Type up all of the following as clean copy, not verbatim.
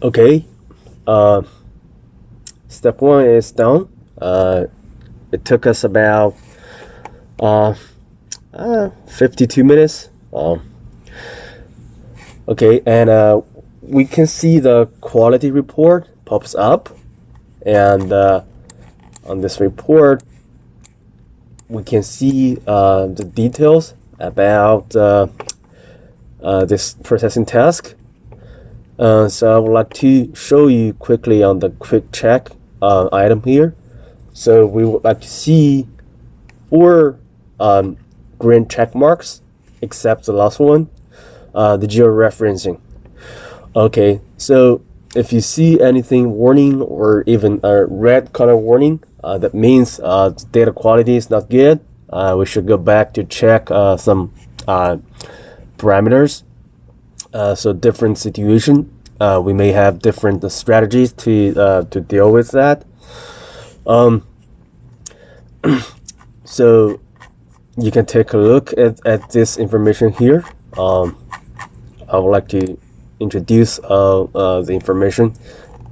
Okay, uh, step one is done. It took us about 52 minutes. Okay, and we can see the quality report pops up, and on this report, we can see the details about this processing task. So I would like to show you quickly on the quick check item here. So we would like to see 4 green check marks, except the last one, the georeferencing. Okay, so if you see anything warning or even a red color warning, that means data quality is not good. We should go back to check some parameters. So different situation, we may have different strategies to deal with that. So you can take a look at this information here. I would like to introduce the information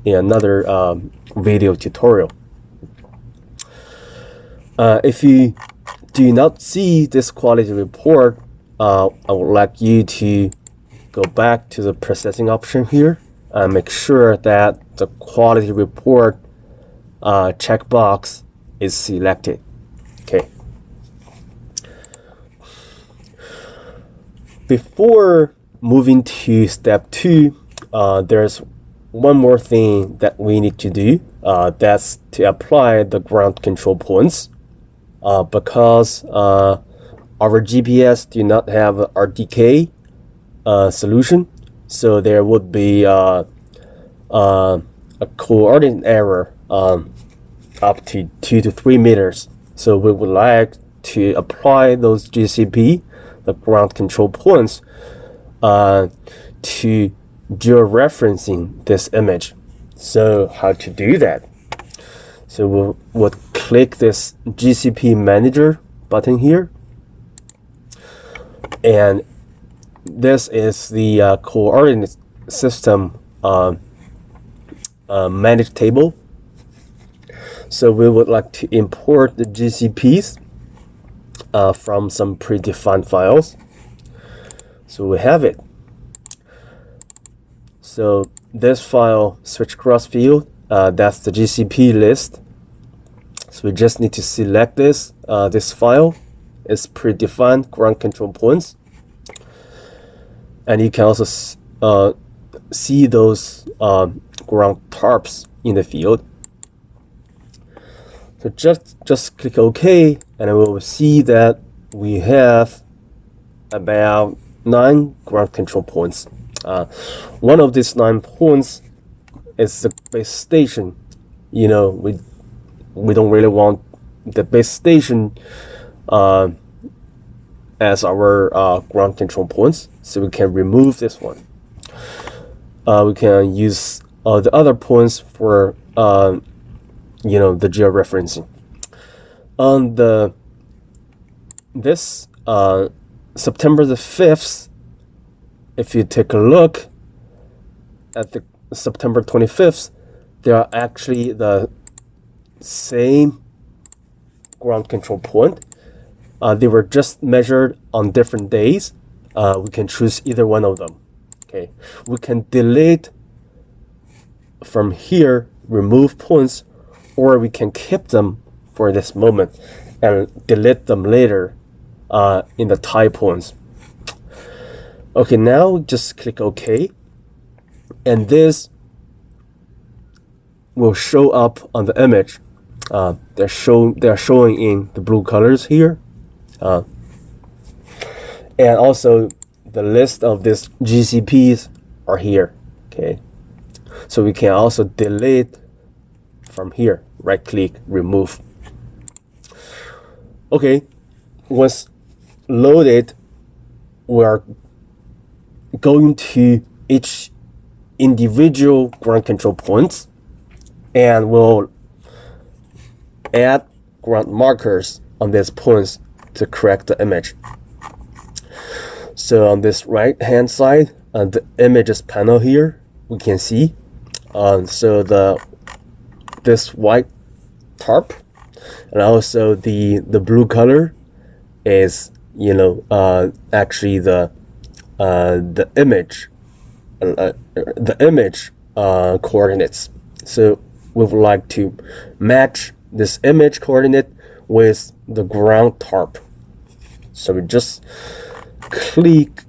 in another video tutorial. If you do not see this quality report, I would like you to go back to the processing option here and make sure that the quality report checkbox is selected. Okay. Before moving to step 2, there's one more thing that we need to do. That's to apply the ground control points. Because our GPS do not have a RDK solution, so there would be a coordinate error up to 2 to 3 meters. So we would like to apply those GCP, the ground control points, to georeferencing this image. So how to do that? So we'll click this GCP manager button here, and this is the coordinate system managed table. So we would like to import the GCPs from some predefined files. So we have it. So this file, switch cross field, that's the GCP list. So we just need to select this. This file is predefined ground control points, and you can also see those ground tarps in the field. So just click OK, and we will see that we have about 9 ground control points. One of these 9 points is the base station. You know, we don't really want the base station as our ground control points, so we can remove this one. We can use the other points for the georeferencing. On this September the 5th, if you take a look at the September 25th, they are actually the same ground control point. They were just measured on different days. We can choose either one of them. Okay, we can delete from here, remove points, or we can keep them for this moment and delete them later in the tie points. Okay, now just click OK, and this will show up on the image. They're showing in the blue colors here, and also the list of these GCPs are here. Okay, so we can also delete from here. Right click, remove. Okay, once loaded, we are going to each individual ground control points, and we'll add ground markers on these points to correct the image. So on this right hand side, the images panel here, we can see So this white tarp and also the blue color is, you know, actually the image coordinates. So we would like to match this image coordinate with the ground tarp. So we just click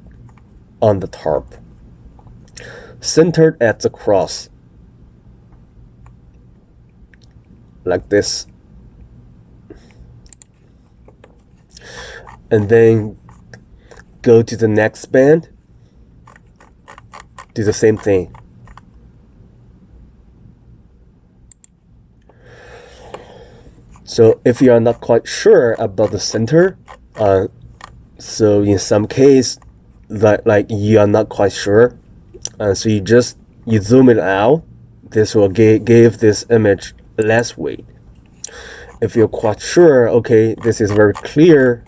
on the tarp, centered at the cross, like this, and then go to the next band, do the same thing. So if you are not quite sure about the center, so in some case that like you are not quite sure, so you zoom it out. This will give this image less weight. If you're quite sure, okay, this is very clear,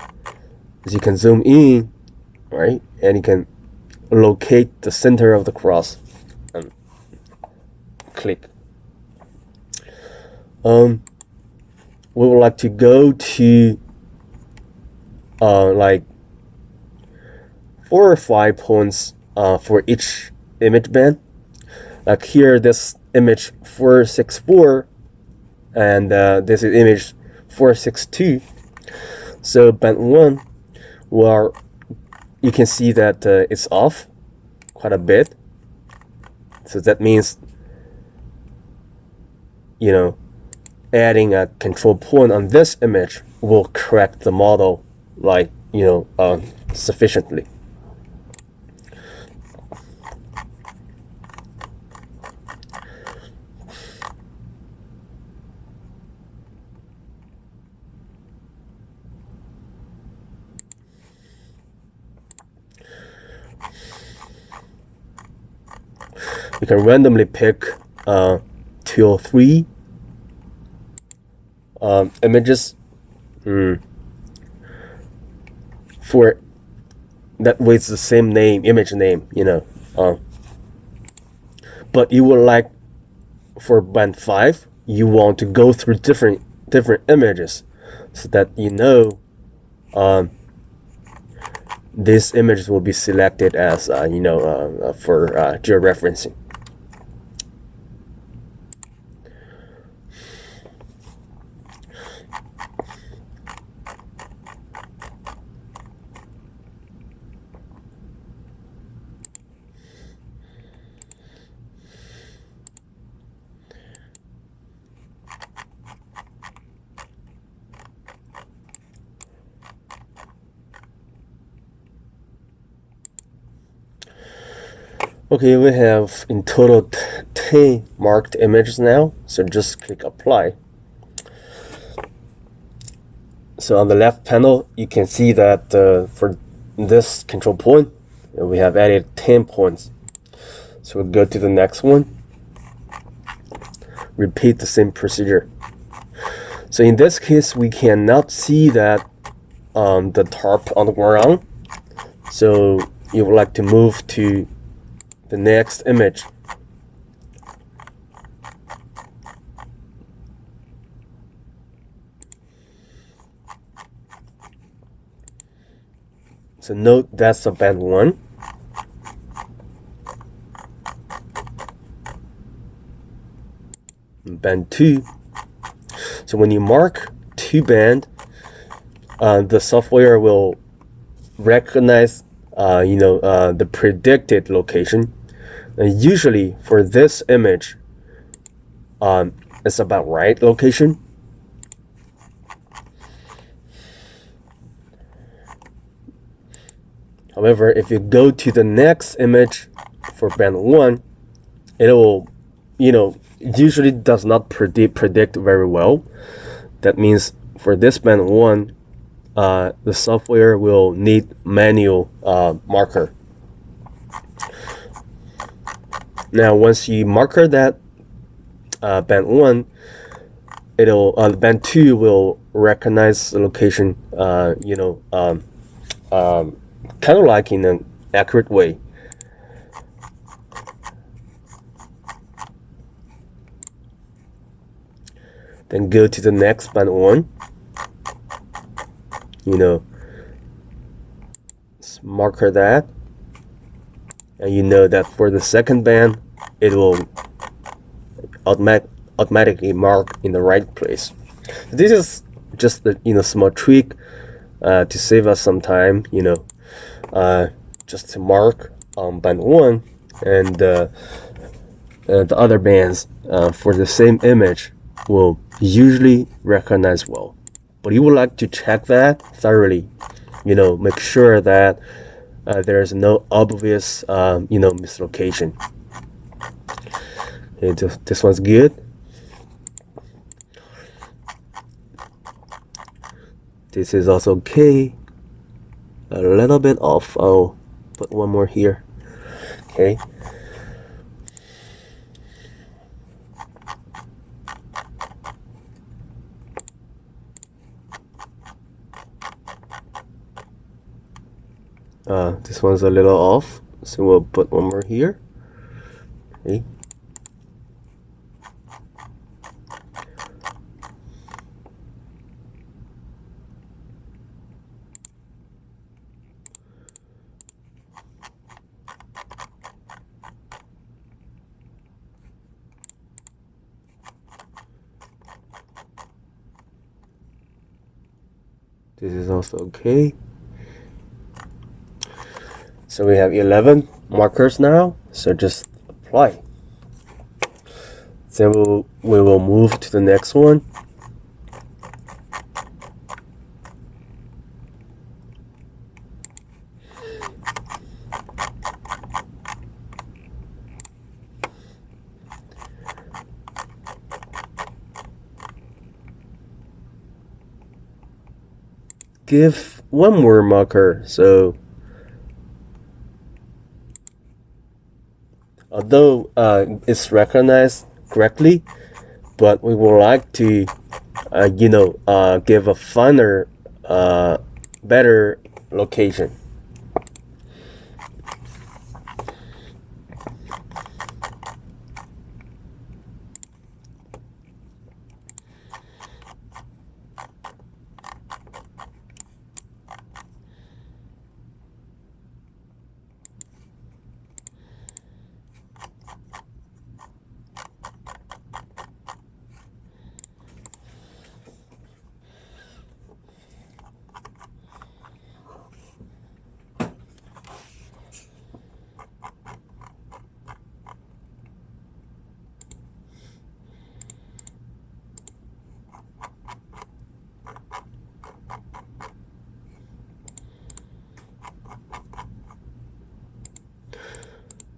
as you can zoom in, right, and you can locate the center of the cross and click. We would like to go to like 4 or 5 points for each image band. Like here, this image 464, and this is image 462. So band 1, well, you can see that it's off quite a bit. So that means, you know, adding a control point on this image will correct the model, like, you know, sufficiently. You can randomly pick 2 or 3 images for that with the same name, image name, you know. But you would like, for band 5, you want to go through different images, so that you know these images will be selected as you know, for georeferencing. Okay, we have in total 10 marked images now, so just click apply. So on the left panel, you can see that for this control point, we have added 10 points. So we'll go to the next one, repeat the same procedure. So in this case, we cannot see that the tarp on the ground, so you would like to move to the next image. So note that's a band 1. Band 2. So when you mark 2 band, the software will recognize you know, the predicted location. Usually for this image, it's about right location. However, if you go to the next image for band 1, it will, you know, usually does not predict very well. That means for this band 1, the software will need manual marker. Now, once you marker that band 1, it'll band 2 will recognize the location, you know, kind of like in an accurate way. Then go to the next band 1. You know, marker that, and you know that for the second band it will automatically mark in the right place. This is just a small trick to save us some time. Just to mark on band 1 and the other bands for the same image will usually recognize well. But you would like to check that thoroughly. Make sure that there's no obvious mislocation. Okay, this one's good. This is also okay. A little bit off. I'll put one more here. Okay. This one's a little off, so we'll put one more here. Okay. This is also okay. So we have 11 markers now, so just apply. Then we will move to the next one. Give one more marker, so although it's recognized correctly, but we would like to give a finer, better location.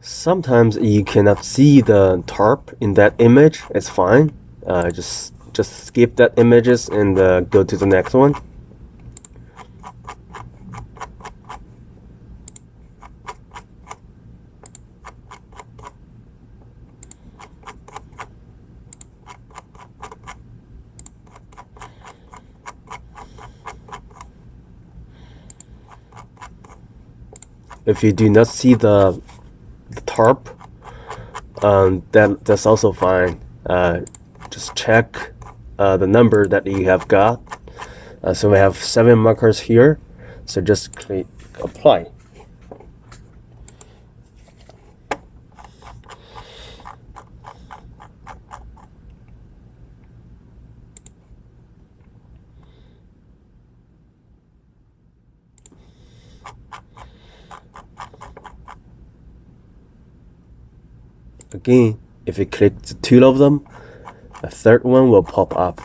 Sometimes you cannot see the tarp in that image. It's fine. Just skip that images and go to the next one. If you do not see the tarp, that's also fine. Just check the number that you have got. So we have 7 markers here, so just click apply. Again, if you click the 2 of them, a third one will pop up.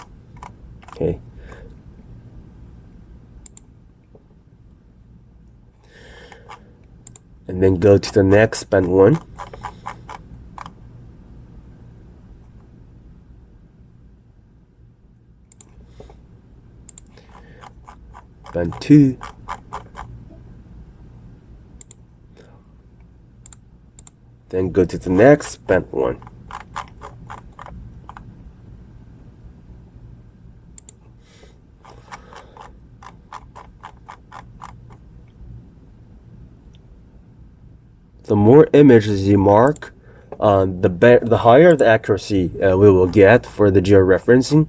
Okay. And then go to the next band 1. Band 2. Then go to the next band 1. The more images you mark, the higher the accuracy we will get for the georeferencing.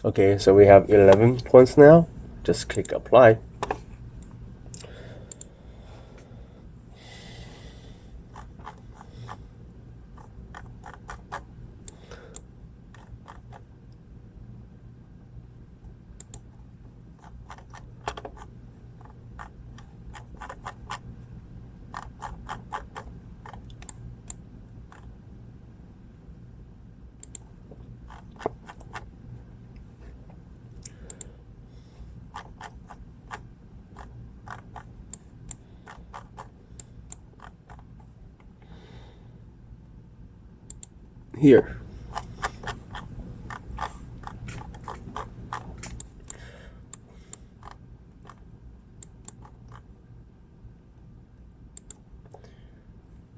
Okay, so we have 11 points now. Just click apply. Here.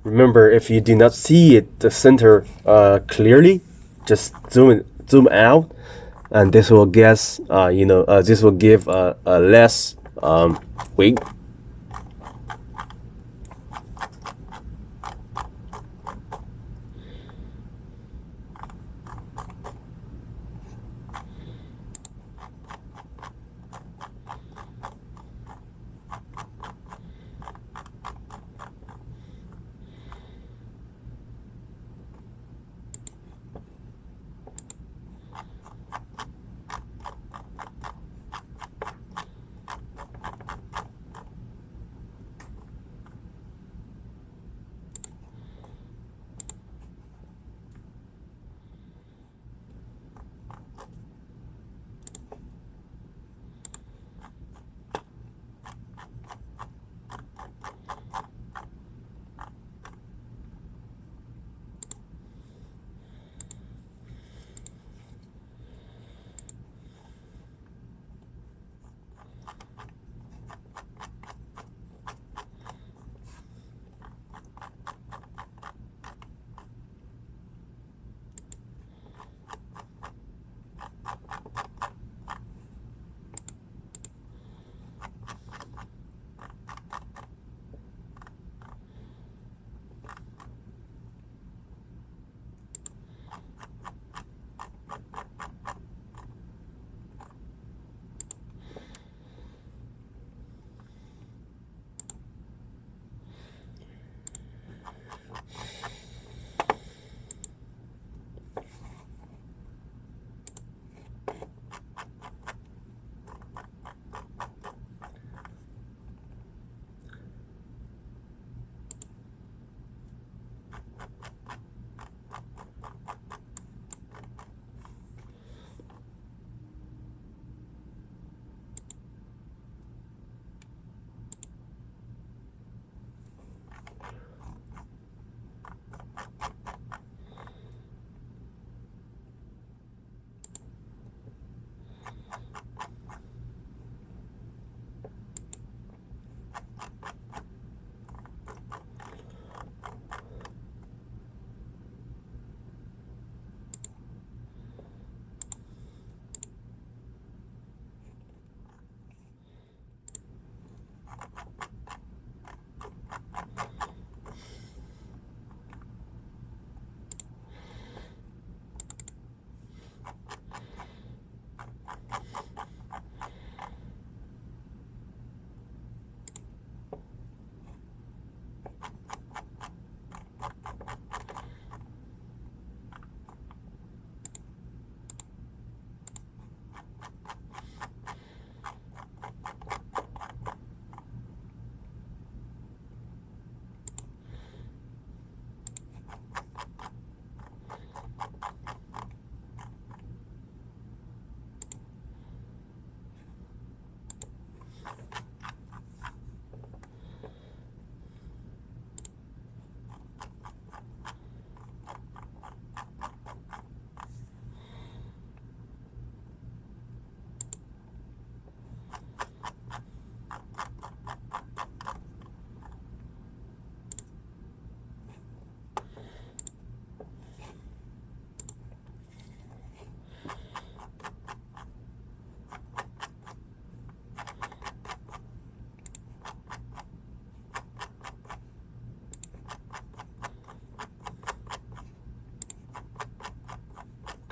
Remember, if you do not see it, the center clearly, just zoom out, and this will guess, this will give a less weight.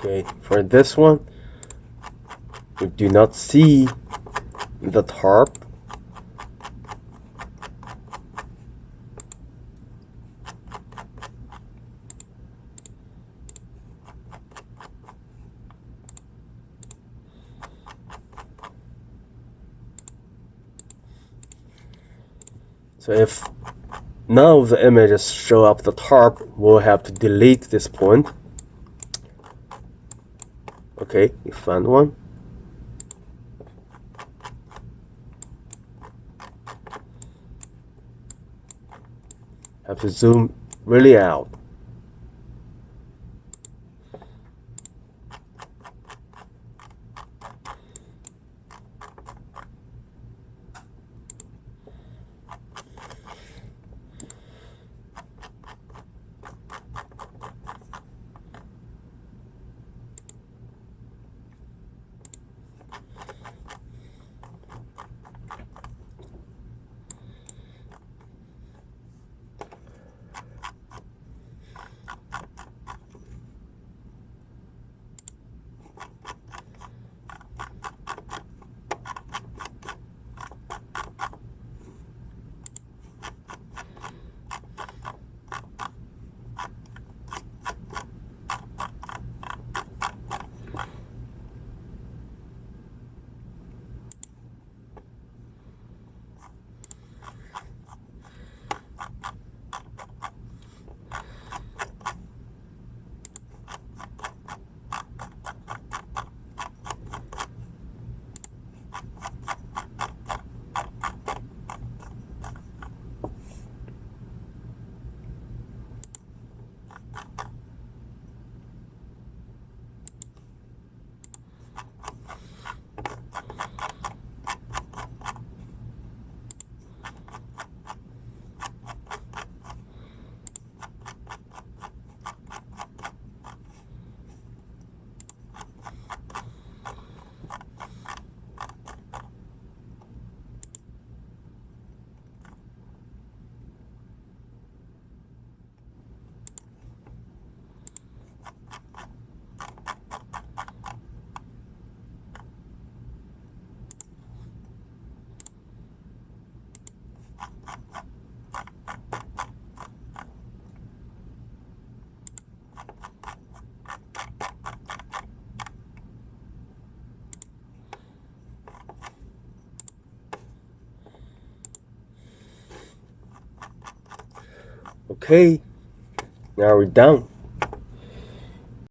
Okay, for this one, do not see the tarp. So if none of the images show up the tarp, we'll have to delete this point. Okay, you found one. Have to zoom really out. Okay, now we're done.